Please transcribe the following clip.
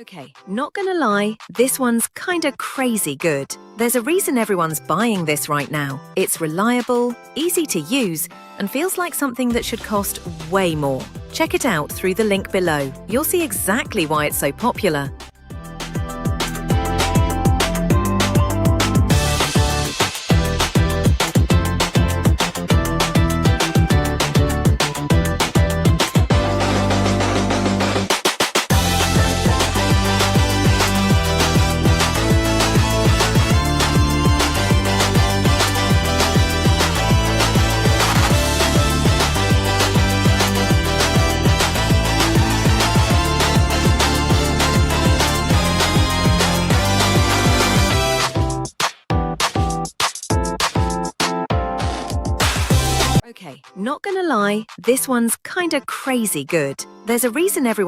Okay, not gonna lie, this one's kinda crazy good. There's a reason everyone's buying this right now. It's reliable, easy to use, and feels like something that should cost way more. Check it out through the link below. You'll see exactly why it's so popular. Okay, not gonna lie, this one's kinda crazy good. There's a reason everyone